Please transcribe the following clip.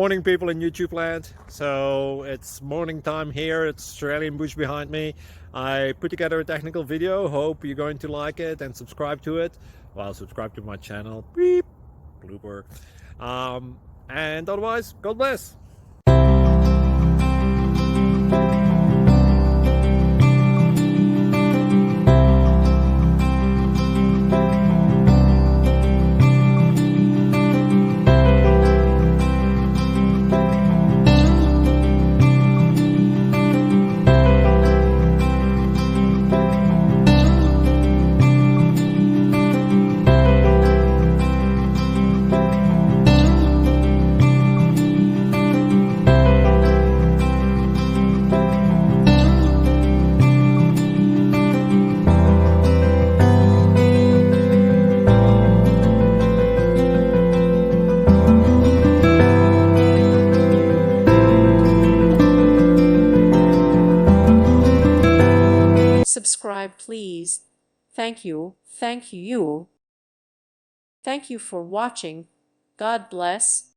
Morning people in YouTube land. So it's morning time here. It's Australian bush behind me. I put together a technical video. Hope you're going to like it and subscribe to it. Well, subscribe to my channel. Beep. Blooper. And otherwise, God bless. Subscribe, please. Thank you. Thank you. Thank you for watching. God bless.